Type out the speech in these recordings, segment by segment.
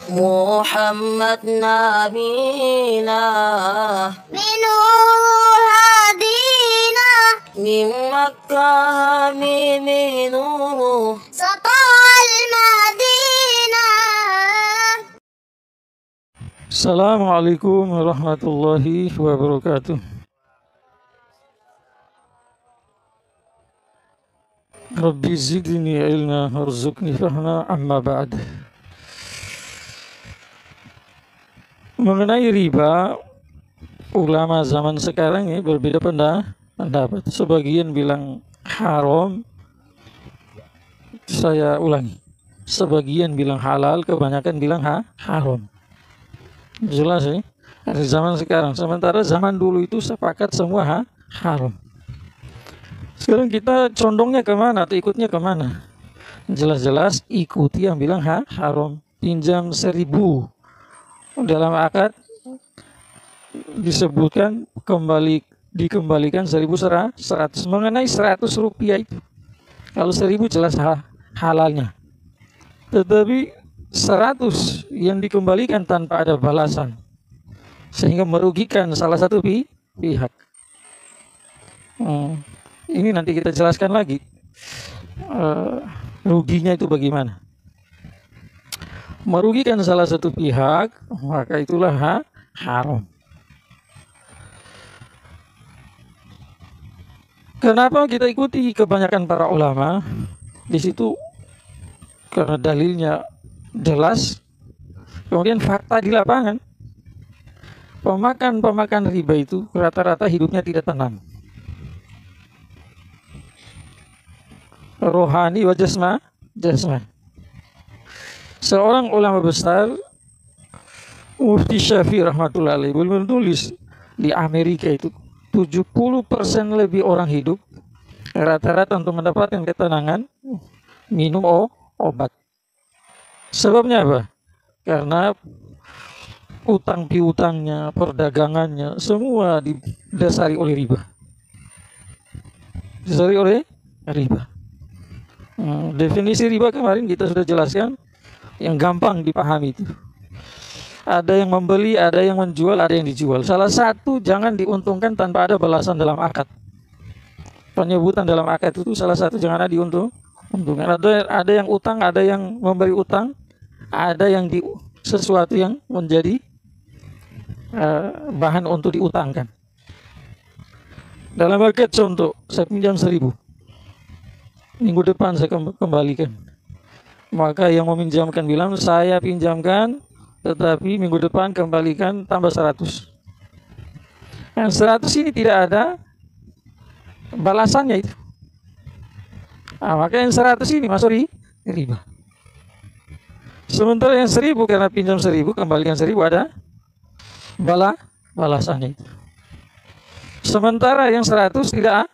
Muhammad nabina minur hadina min Makkah minuru satal madina. Assalamualaikum warahmatullahi wabarakatuh. Rabbi zidni ilma warzuqni fahma amma ba'd. Mengenai riba, ulama zaman sekarang ini berbeda pendapat. Sebagian bilang haram, saya ulangi. Sebagian bilang halal, kebanyakan bilang haram. Jelas ya, dari zaman sekarang. Sementara zaman dulu itu sepakat semua haram. Sekarang kita condongnya kemana atau ikutnya kemana? Jelas-jelas ikuti yang bilang haram. Pinjam 1.000 dalam akad disebutkan dikembalikan 1.100. Mengenai 100 rupiah itu, kalau 1.000 jelas halalnya, tetapi 100 yang dikembalikan tanpa ada balasan sehingga merugikan salah satu pihak. Ini nanti kita jelaskan lagi ruginya itu bagaimana. Merugikan salah satu pihak, maka itulah haram. Kenapa kita ikuti kebanyakan para ulama? Di situ karena dalilnya jelas, kemudian fakta di lapangan. Pemakan riba itu rata-rata hidupnya tidak tenang. Rohani wa jasmani. Seorang ulama besar, Mufti Syafi'i rahmatullah alaihi, menulis di Amerika itu 70% lebih orang hidup rata-rata untuk mendapatkan ketenangan minum obat. Sebabnya apa? Karena utang piutangnya, perdagangannya semua didasari oleh riba. Didasari oleh riba. Definisi riba kemarin kita sudah jelaskan, yang gampang dipahami itu. Ada yang membeli, ada yang menjual, ada yang dijual. Salah satu jangan diuntungkan tanpa ada balasan dalam akad. Penyebutan dalam akad itu salah satu jangan ada diuntungkan. Ada yang utang, ada yang memberi utang, ada yang sesuatu yang menjadi bahan untuk diutangkan. Dalam akad contoh, saya pinjam 1.000. Minggu depan saya kembalikan. Maka yang meminjamkan bilang, saya pinjamkan, tetapi minggu depan kembalikan tambah 100. Yang 100 ini tidak ada balasannya itu. Maka yang 100 ini masuk riba. Sementara yang 1.000 karena pinjam 1.000 kembalikan 1.000 ada balasannya itu. Sementara yang 100 tidak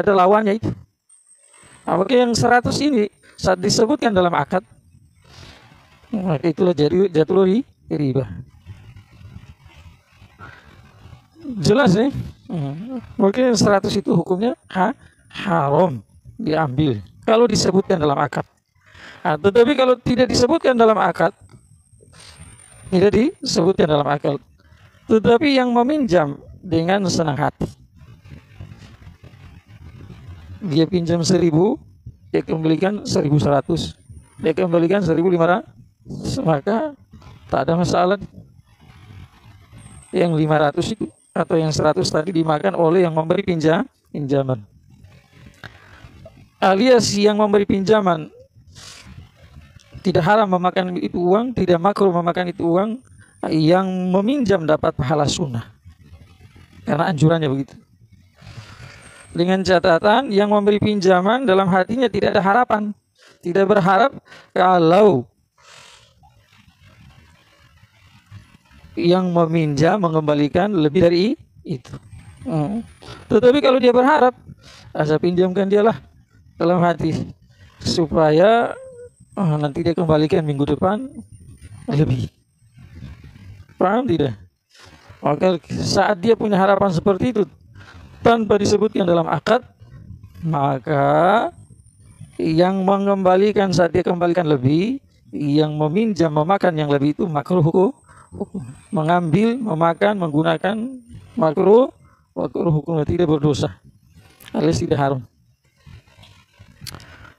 ada lawannya itu. Maka yang 100 ini saat disebutkan dalam akad, maka itulah jatuh riba. Jelas ya? Maka yang 100 itu hukumnya haram diambil kalau disebutkan dalam akad. Tetapi kalau tidak disebutkan dalam akad, tetapi yang meminjam dengan senang hati, dia pinjam 1.000, dia kembalikan 1.100, dia kembalikan 1.500, maka tak ada masalah. Yang 500 itu atau yang 100 tadi dimakan oleh yang memberi pinjaman. Alias yang memberi pinjaman tidak haram memakan itu uang, tidak makruh memakan itu uang. Yang meminjam dapat pahala sunnah, karena anjurannya begitu. Dengan catatan yang memberi pinjaman dalam hatinya tidak ada harapan, tidak berharap kalau yang meminjam mengembalikan lebih dari itu. Tetapi kalau dia berharap, saya pinjamkan dialah dalam hati supaya nanti dia kembalikan minggu depan lebih. Paham tidak? Maka saat dia punya harapan seperti itu tanpa disebutkan dalam akad, maka yang mengembalikan saat dia kembalikan lebih, yang meminjam, memakan yang lebih itu makruh hukum. Mengambil, memakan, menggunakan makruh hukumnya tidak berdosa, alias tidak haram.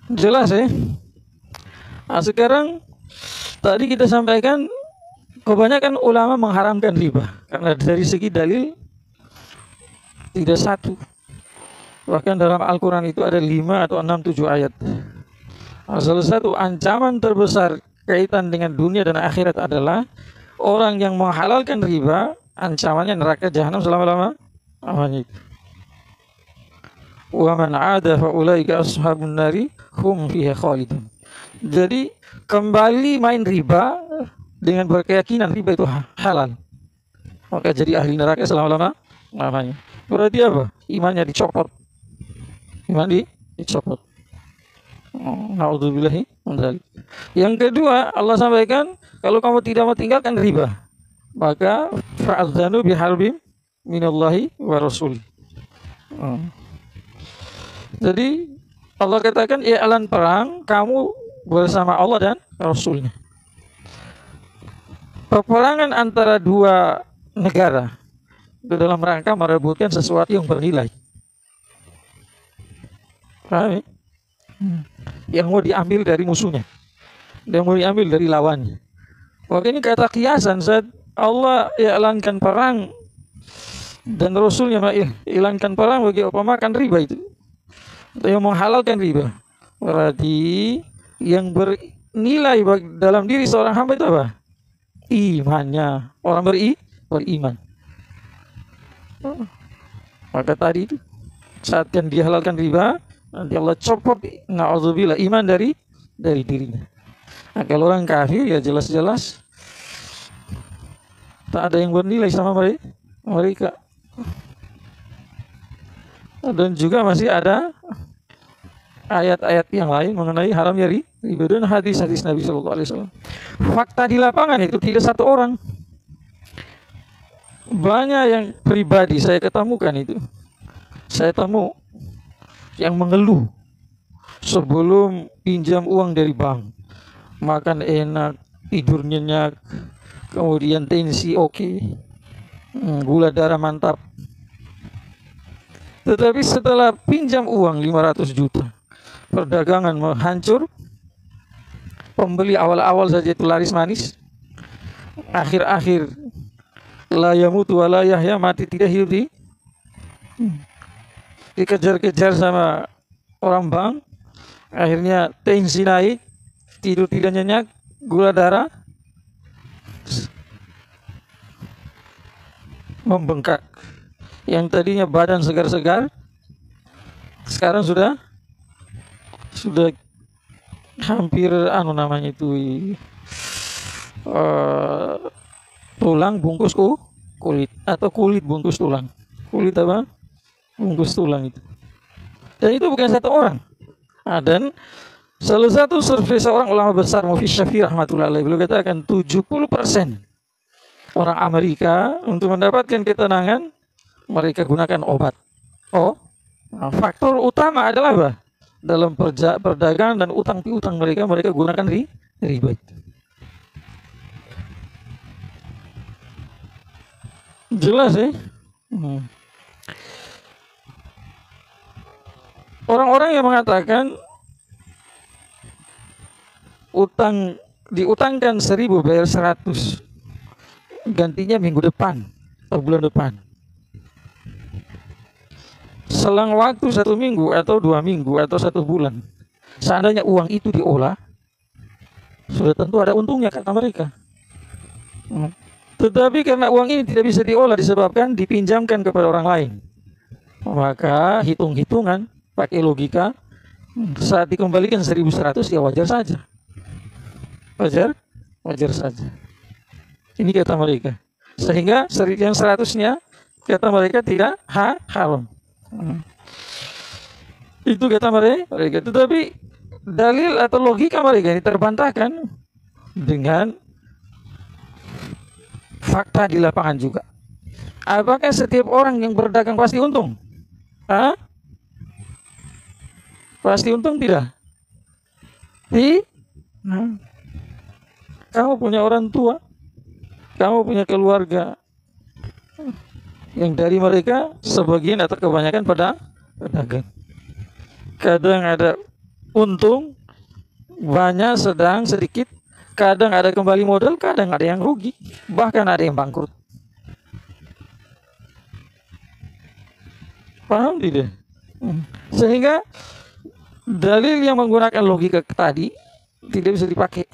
Jelas ya. Nah, sekarang tadi kita sampaikan kebanyakan ulama mengharamkan riba karena dari segi dalil tidak satu. Bahkan dalam Al-Quran itu ada 5 atau 6, 7 ayat. Salah satu ancaman terbesar kaitan dengan dunia dan akhirat adalah orang yang menghalalkan riba, ancamannya neraka jahanam selama-lamanya. Wa man 'ada fa ulaika ashabun nari hum fiha khalidun. Jadi kembali main riba dengan berkeyakinan riba itu halal, maka jadi ahli neraka selama-lamanya. Berarti apa? Imannya dicopot. Dicopot. Na'udzubillahi min dzalik. Yang kedua, Allah sampaikan kalau kamu tidak mau tinggalkan riba, maka fa'adzanu biharbin minallahi wa rasul. Jadi Allah katakan i'lan perang kamu bersama Allah dan Rasulnya. Peperangan antara dua negara itu dalam rangka merebutkan sesuatu yang bernilai. Paham ya? Yang mau diambil dari musuhnya, yang mau diambil dari lawannya. Maka ini kata kiasan saat Allah i'lankan perang dan Rasulnya i'lankan perang bagi pemakan riba itu, atau yang menghalalkan riba. Berarti yang bernilai dalam diri seorang hamba itu apa? Imannya. Orang beriman. Maka tadi itu saat kan dihalalkan riba, nanti Allah copot na'udzubillah iman dari dirinya. Nah, kalau orang kafir ya jelas-jelas tak ada yang bernilai sama mereka. Dan juga masih ada ayat-ayat yang lain mengenai haramnya riba dan hadis-hadis Nabi SAW. Fakta di lapangan itu tidak satu orang, banyak yang pribadi saya ketemukan itu. Saya temu yang mengeluh sebelum pinjam uang dari bank, makan enak, tidur nyenyak, kemudian tensi oke, gula darah mantap. Tetapi setelah pinjam uang 500 juta, perdagangan hancur, pembeli awal-awal saja itu laris manis, akhir-akhir la yamutu wa la yahya, mati tidak hidup, dikejar-kejar sama orang bank, akhirnya tensi naik, tidur tidak nyenyak, gula darah membengkak. Yang tadinya badan segar-segar sekarang sudah hampir tulang bungkus kulit, atau kulit bungkus tulang. Kulit apa? Bungkus tulang itu. Dan itu bukan satu orang. Dan salah satu survei seorang ulama besar, Mufti Syafi'i rahmatullahi alaihi, beliau katakan 70% orang Amerika untuk mendapatkan ketenangan mereka gunakan obat. Faktor utama adalah apa? Dalam perdagangan dan utang piutang mereka gunakan riba. Jelas ya? Orang-orang yang mengatakan diutangkan 1.000 bayar 100, gantinya minggu depan atau bulan depan. Selang waktu 1 minggu atau 2 minggu atau 1 bulan, seandainya uang itu diolah, sudah tentu ada untungnya kata mereka. Tetapi karena uang ini tidak bisa diolah disebabkan dipinjamkan kepada orang lain, maka hitung-hitungan pakai logika, saat dikembalikan 1.100 ya wajar saja. Wajar saja. Ini kata mereka. Sehingga yang 100-nya kata mereka tidak haram. Itu kata mereka. Tetapi dalil atau logika mereka ini terbantahkan dengan fakta di lapangan juga. Apakah setiap orang yang berdagang pasti untung? Pasti untung tidak? Kamu punya orang tua, kamu punya keluarga, yang dari mereka sebagian atau kebanyakan pedagang. Kadang ada untung banyak, sedang sedikit, kadang ada kembali modal, kadang ada yang rugi, bahkan ada yang bangkrut. Paham tidak? Sehingga dalil yang menggunakan logika tadi tidak bisa dipakai.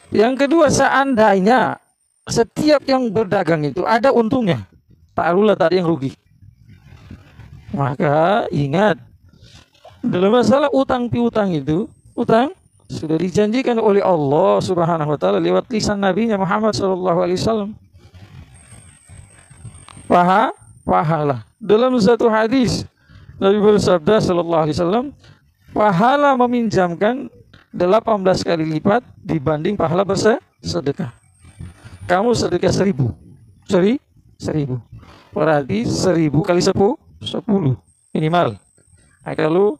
Yang kedua, seandainya setiap yang berdagang itu ada untungnya, taruhlah tadi yang rugi, maka ingat, dalam masalah utang piutang itu, utang sudah dijanjikan oleh Allah Subhanahu wa taala lewat lisan Nabi-Nya Muhammad sallallahu alaihi wasallam. Pahala. Dalam satu hadis Nabi bersabda sallallahu alaihi wasallam, pahala meminjamkan 18 kali lipat dibanding pahala bersedekah. Kamu sedekah 1000. Berarti 1000 kali 10 minimal. Nah, kalau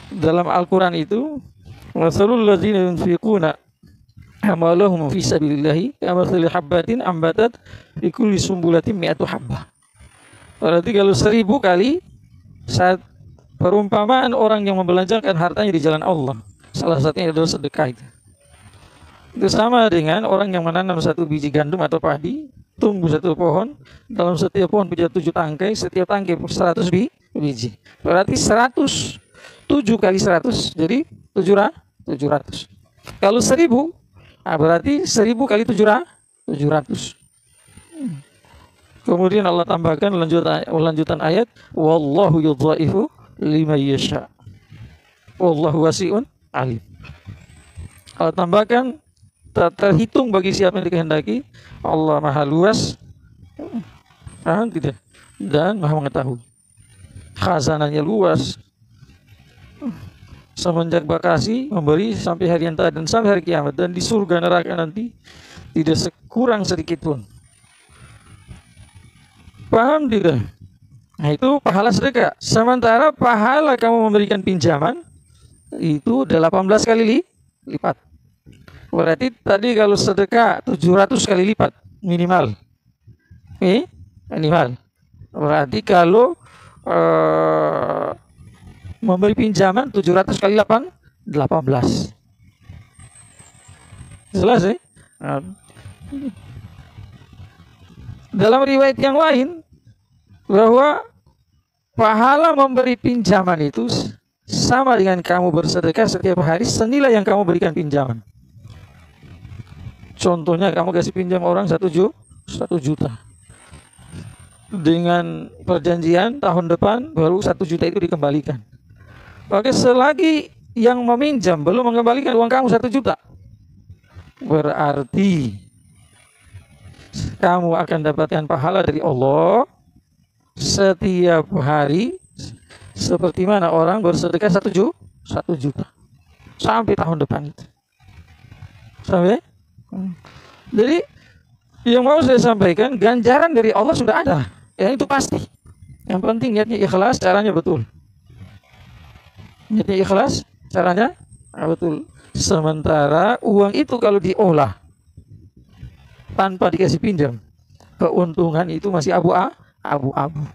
dalam Al-Quran itu, masalul ladzina yunfiquna amalahum fi sabilillahi kamathali habbatin ambatat fi kulli sumbulatin mi'atu habbah. Berarti kalau 1000 kali saat perumpamaan orang yang membelanjakan hartanya di jalan Allah, salah satunya adalah sedekah itu. Itu sama dengan orang yang menanam satu biji gandum atau padi, tumbuh satu pohon, dalam setiap pohon punya 7 tangkai, setiap tangkai 100 biji. Berarti 107 kali 100, jadi 700. Kalau 1000, berarti 1000 kali 700. Kemudian Allah tambahkan lanjutan ayat, wallahu yudhaifu liman yasha. Wallahu wasi'un alim. Allah tambahkan, terhitung bagi siapa yang dikehendaki. Allah maha luas, tidak, dan maha mengetahui. Khazanahnya luas. Semenjak Bakasi memberi sampai hari yang tak dan sampai hari kiamat, dan di surga neraka nanti tidak sekurang sedikit pun. Paham tidak? Nah, itu pahala sedekah. Sementara pahala kamu memberikan pinjaman itu 18 kali lipat. Berarti tadi kalau sedekah 700 kali lipat minimal. Minimal. Berarti kalau memberi pinjaman 700 kali 18. Jelas ya? Dalam riwayat yang lain bahwa pahala memberi pinjaman itu sama dengan kamu bersedekah setiap hari senilai yang kamu berikan pinjaman. Contohnya kamu kasih pinjam orang 1 juta. Dengan perjanjian tahun depan baru 1 juta itu dikembalikan. Maka selagi yang meminjam belum mengembalikan uang kamu 1 juta, berarti kamu akan dapatkan pahala dari Allah setiap hari seperti mana orang bersedekah 1 juta sampai tahun depan itu. Sampai? Jadi yang mau saya sampaikan, ganjaran dari Allah sudah ada, ya itu pasti. Yang penting niatnya ikhlas, caranya betul. Niatnya ikhlas, caranya betul. Sementara uang itu kalau diolah tanpa dikasih pinjam, keuntungan itu masih abu-abu.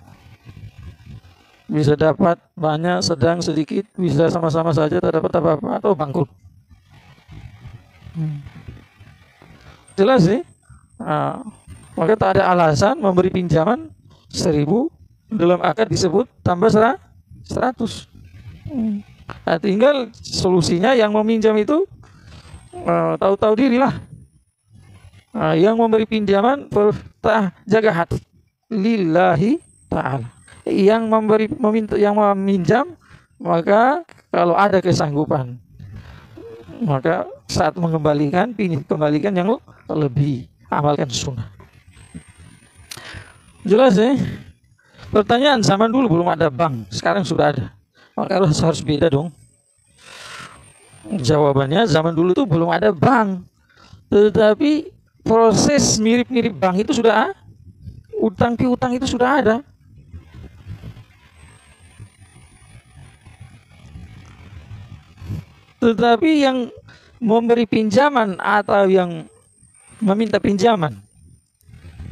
Bisa dapat banyak, sedang, sedikit, bisa sama-sama saja tak dapat apa-apa atau bangkrut. Jelas sih. Maka tak ada alasan memberi pinjaman 1000 dalam akad disebut tambah 100. Nah, tinggal solusinya yang meminjam itu tahu-tahu dirilah. Yang memberi pinjaman jaga hati lillahi ta'ala. Yang meminjam, maka kalau ada kesanggupan, maka saat mengembalikan, kembalikan yang lebih, amalkan sunnah. Jelas ya? Pertanyaan, zaman dulu belum ada bank, sekarang sudah ada, maka harus beda dong. Jawabannya, zaman dulu itu belum ada bank, tetapi proses mirip-mirip bank itu sudah, utang piutang itu sudah ada. Tetapi yang memberi pinjaman atau yang meminta pinjaman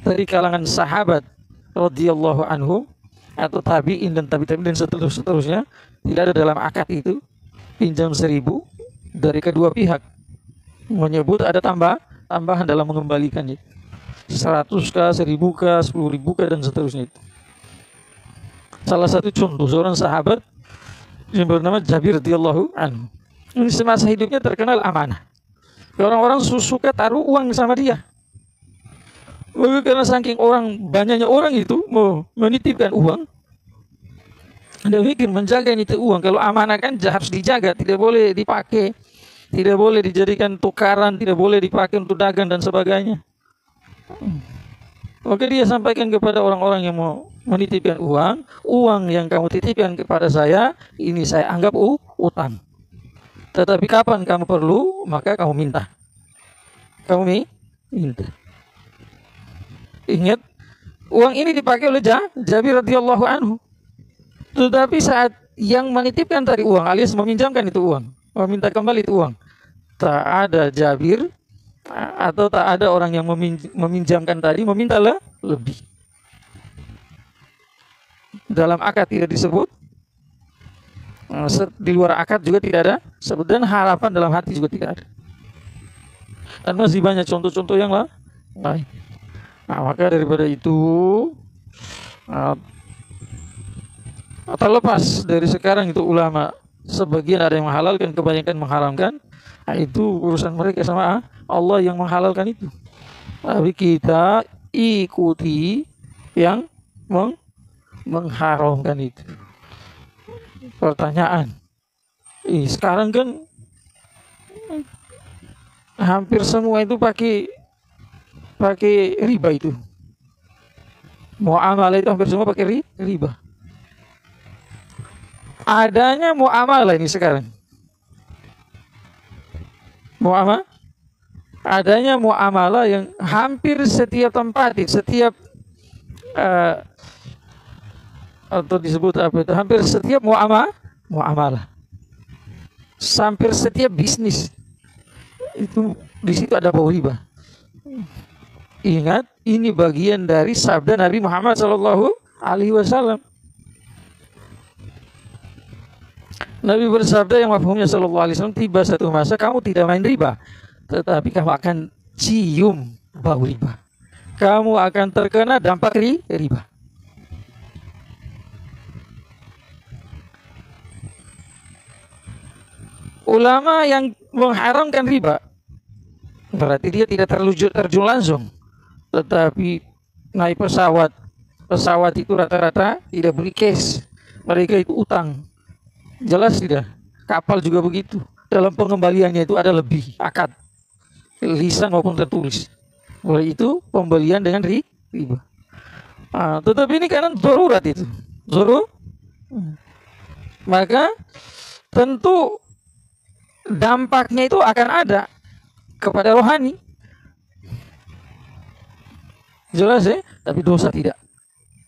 dari kalangan sahabat radhiyallahu anhum atau tabi'in dan tabi'in dan seterusnya, tidak ada dalam akad itu pinjam 1.000 dari kedua pihak, menyebut ada tambahan dalam mengembalikannya, 100 kah, 1.000 kah, 10.000 kah, dan seterusnya itu. Salah satu contoh seorang sahabat yang bernama Jabir radhiyallahu anhu, ini semasa hidupnya terkenal amanah. Orang-orang suka taruh uang sama dia. Karena saking banyaknya orang itu mau menitipkan uang, Anda mikir menjaga itu uang. Kalau amanah kan harus dijaga, tidak boleh dipakai, tidak boleh dijadikan tukaran, tidak boleh dipakai untuk dagang dan sebagainya. Oke, dia sampaikan kepada orang-orang yang mau menitipkan uang yang kamu titipkan kepada saya, ini saya anggap utang. Tetapi kapan kamu perlu, maka kamu minta. Kamu minta. Ingat, uang ini dipakai oleh Jabir radhiyallahu anhu. Tetapi saat yang menitipkan tadi uang alias meminjamkan itu uang, meminta kembali itu uang, tak ada Jabir atau tak ada orang yang meminjamkan tadi meminta lebih. Dalam akad tidak disebut, di luar akad juga tidak ada sebut, dan harapan dalam hati juga tidak ada. Dan masih banyak contoh-contoh yang lain. Nah, maka daripada itu, terlepas dari sekarang itu ulama sebagian ada yang menghalalkan, kebanyakan mengharamkan, nah, itu urusan mereka sama Allah yang menghalalkan itu. Tapi kita ikuti yang mengharamkan itu. Pertanyaan, sekarang kan hampir semua itu pakai riba itu. Muamalah itu hampir semua pakai riba. Adanya muamalah ini sekarang. Adanya muamalah yang hampir setiap tempat, setiap atau disebut apa itu? Hampir setiap muamalah. Hampir setiap bisnis itu di situ ada bau riba. Ingat, ini bagian dari sabda Nabi Muhammad SAW. Nabi bersabda yang mafhumnya SAW, tiba satu masa kamu tidak main riba, tetapi kamu akan cium bau riba. Kamu akan terkena dampak riba. Ulama yang mengharamkan riba berarti dia tidak terjun langsung, tetapi naik pesawat itu rata-rata tidak beli cash, mereka itu utang. Jelas tidak? Kapal juga begitu, dalam pengembaliannya itu ada lebih akad lisan maupun tertulis. Oleh itu pembelian dengan riba. Tetapi ini karena darurat itu, maka tentu dampaknya itu akan ada kepada rohani. Jelas ya? Tapi dosa tidak.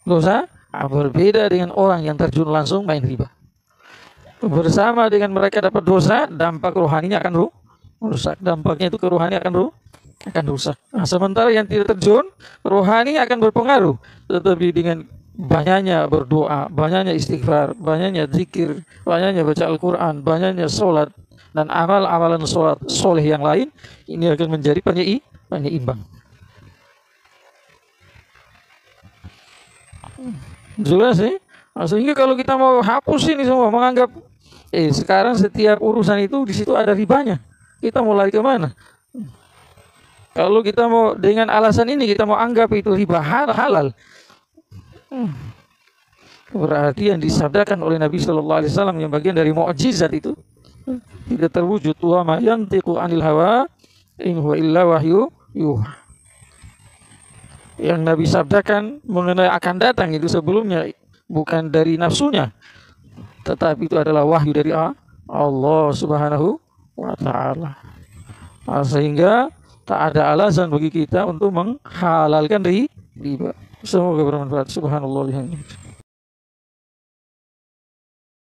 Dosa berbeda dengan orang yang terjun langsung main riba. Bersama dengan mereka dapat dosa, dampak rohaninya akan rusak. Dampaknya itu ke rohani akan rusak. Nah, sementara yang tidak terjun, rohani akan berpengaruh. Tetapi dengan banyaknya berdoa, banyaknya istighfar, banyaknya zikir, banyaknya baca Al-Quran, banyaknya sholat, dan amalan sholat soleh yang lain, ini akan menjadi penyeimbang. Jelas ya? Sehingga kalau kita mau hapus ini semua, menganggap sekarang setiap urusan itu di situ ada ribanya, kita mau lari kemana? Kalau kita mau dengan alasan ini kita mau anggap itu riba halal, berarti yang disabdakan oleh Nabi SAW yang bagian dari mukjizat itu tidak terwujud. Wa ma yantiqu 'anil hawa in huwa illa wahyu yuha. Yang Nabi sabdakan mengenai akan datang itu sebelumnya bukan dari nafsunya, tetapi itu adalah wahyu dari Allah Subhanahu wa ta'ala. Sehingga tak ada alasan bagi kita untuk menghalalkan riba. Semoga bermanfaat. Subhanallah.